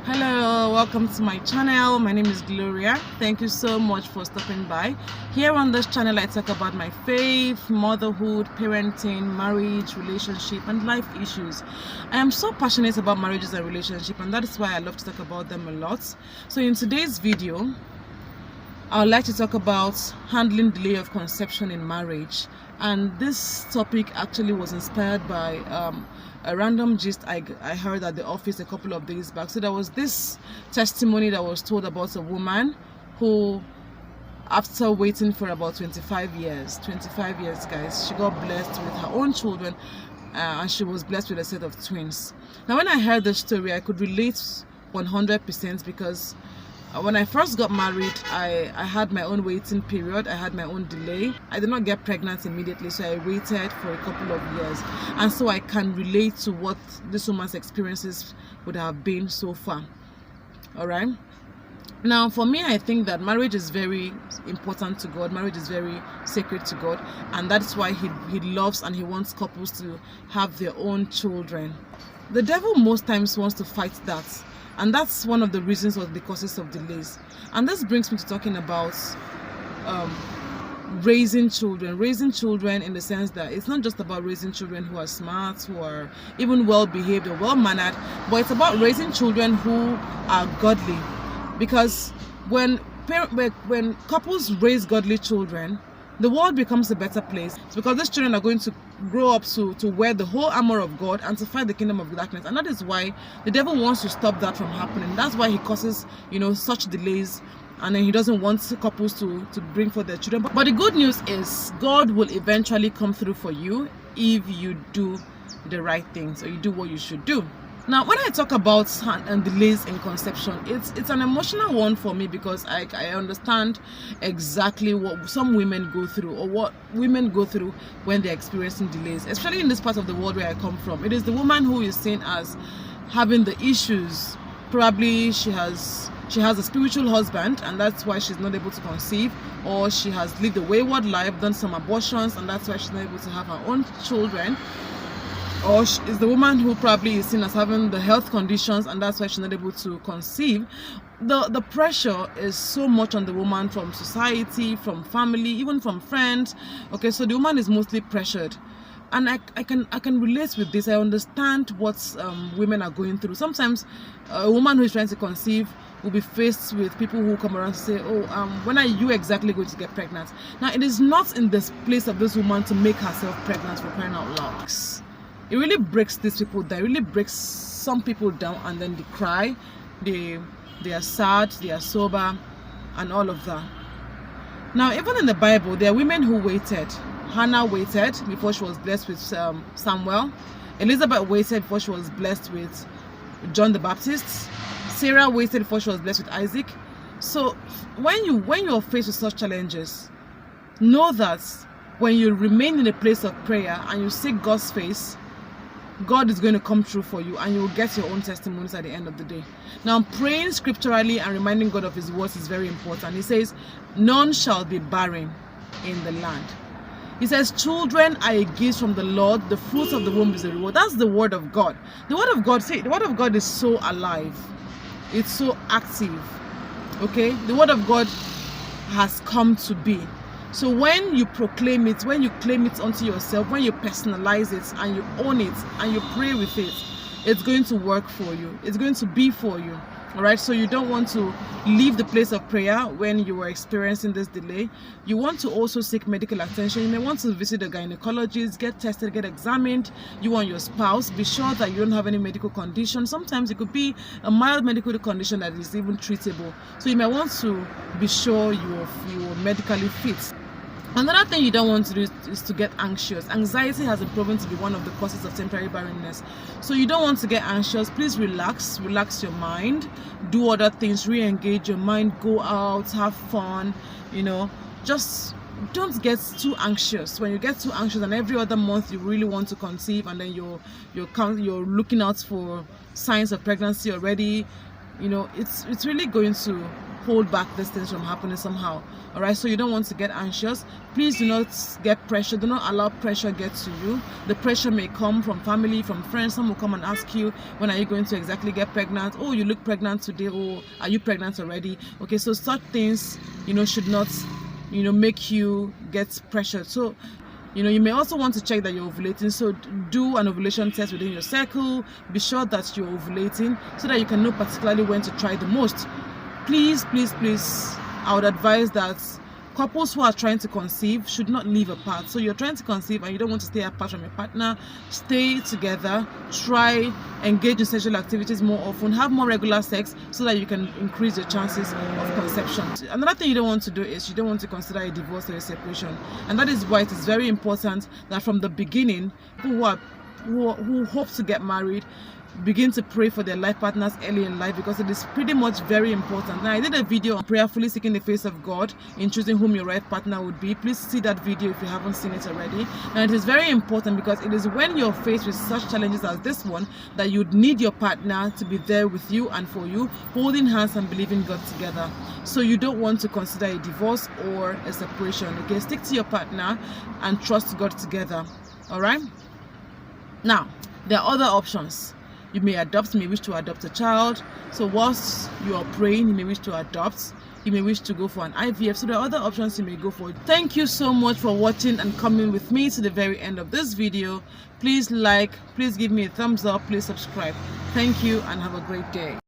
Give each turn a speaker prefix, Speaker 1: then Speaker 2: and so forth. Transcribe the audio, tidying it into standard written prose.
Speaker 1: Hello, welcome to my channel. My name is Gloria. Thank you so much for stopping by. Here on this channel I talk about my faith, motherhood, parenting, marriage, relationship and life issues. I am so passionate about marriages and relationships, and that is why I love to talk about them a lot. So in today's video I would like to talk about handling delay of conception in marriage, and this topic actually was inspired by a random gist I heard at the office a couple of days back. So there was this testimony that was told about a woman who, after waiting for about 25 years guys, she got blessed with her own children, and she was blessed with a set of twins. Now when I heard this story I could relate 100% because when I first got married, I had my own waiting period. I had my own delay. I did not get pregnant immediately, so I waited for a couple of years. And so I can relate to what this woman's experiences would have been so far. Alright? Now, for me, I think that marriage is very important to God. Marriage is very sacred to God. And that's why He loves and He wants couples to have their own children. The devil most times wants to fight that. And that's one of the reasons or the causes of delays. And this brings me to talking about raising children. Raising children in the sense that it's not just about raising children who are smart, who are even well-behaved or well-mannered, but it's about raising children who are godly. Because when couples raise godly children, the world becomes a better place, because these children are going to grow up to wear the whole armor of God and to fight the kingdom of darkness. And that is why the devil wants to stop that from happening. That's why he causes, such delays, and then he doesn't want couples to bring forth their children. But the good news is God will eventually come through for you if you do the right things, or you do what you should do. Now, when I talk about delays in conception, it's an emotional one for me, because I understand exactly what some women go through, or what women go through when they're experiencing delays, especially in this part of the world where I come from. It is the woman who is seen as having the issues. Probably she has a spiritual husband, and that's why she's not able to conceive, or she has lived a wayward life, done some abortions, and that's why she's not able to have her own children. Or is the woman who probably is seen as having the health conditions, and that's why she's not able to conceive. The pressure is so much on the woman from society, from family, even from friends. Okay, so the woman is mostly pressured, and I can relate with this. I understand what women are going through. Sometimes a woman who is trying to conceive will be faced with people who come around and say, when are you exactly going to get pregnant? Now, it is not in the place of this woman to make herself pregnant, for crying out loud. It really breaks these people down. It really breaks some people down, and then they cry, they are sad, they are sober, and all of that. Now, even in the Bible, there are women who waited. Hannah waited before she was blessed with Samuel. Elizabeth waited before she was blessed with John the Baptist. Sarah waited before she was blessed with Isaac. So when you're faced with such challenges, know that when you remain in a place of prayer and you seek God's face, God is going to come through for you, and you will get your own testimonies at the end of the day. Now, praying scripturally and reminding God of His words is very important. He says, none shall be barren in the land. He says, children are a gift from the Lord, the fruit of the womb is a reward. That's the word of God. The word of God, the word of God is so alive. It's so active. Okay? The word of God has come to be. So when you proclaim it, when you claim it unto yourself, when you personalize it and you own it and you pray with it, it's going to work for you. It's going to be for you. All right. So you don't want to leave the place of prayer when you are experiencing this delay. You want to also seek medical attention. You may want to visit a gynecologist, get tested, get examined. You and your spouse, be sure that you don't have any medical condition. Sometimes it could be a mild medical condition that is even treatable. So you may want to be sure you're medically fit. Another thing you don't want to do is to get anxious. Anxiety has been proven to be one of the causes of temporary barrenness. So you don't want to get anxious. Please relax your mind, do other things, re-engage your mind, go out, have fun, just don't get too anxious. When you get too anxious and every other month you really want to conceive, and then you're looking out for signs of pregnancy already, it's really going to hold back these things from happening somehow. All right, so you don't want to get anxious. Please do not get pressure. Do not allow pressure get to you. The pressure may come from family, from friends. Some will come and ask you, when are you going to exactly get pregnant? Oh, you look pregnant today. Oh, are you pregnant already? Okay, so such things, should not, make you get pressured. So you may also want to check that you're ovulating. So do an ovulation test within your circle. Be sure that you're ovulating so that you can know particularly when to try the most. Please, I would advise that couples who are trying to conceive should not live apart. So you're trying to conceive and you don't want to stay apart from your partner. Stay together. Try, engage in sexual activities more often. Have more regular sex so that you can increase your chances of conception. Another thing you don't want to do is you don't want to consider a divorce or a separation. And that is why it is very important that from the beginning, people who hope to get married begin to pray for their life partners early in life, because it is pretty much very important. Now, I did a video on prayerfully seeking the face of God in choosing whom your right partner would be. Please see that video if you haven't seen it already. Now, it is very important because it is when you're faced with such challenges as this one that you'd need your partner to be there with you and for you, holding hands and believing God together. So you don't want to consider a divorce or a separation. Okay, stick to your partner and trust God together. All right. Now, there are other options. You may wish to adopt a child. So whilst you are praying, you may wish to adopt. You may wish to go for an IVF. So there are other options you may go for. Thank you so much for watching and coming with me to the very end of this video. Please like, please give me a thumbs up, please subscribe. Thank you and have a great day.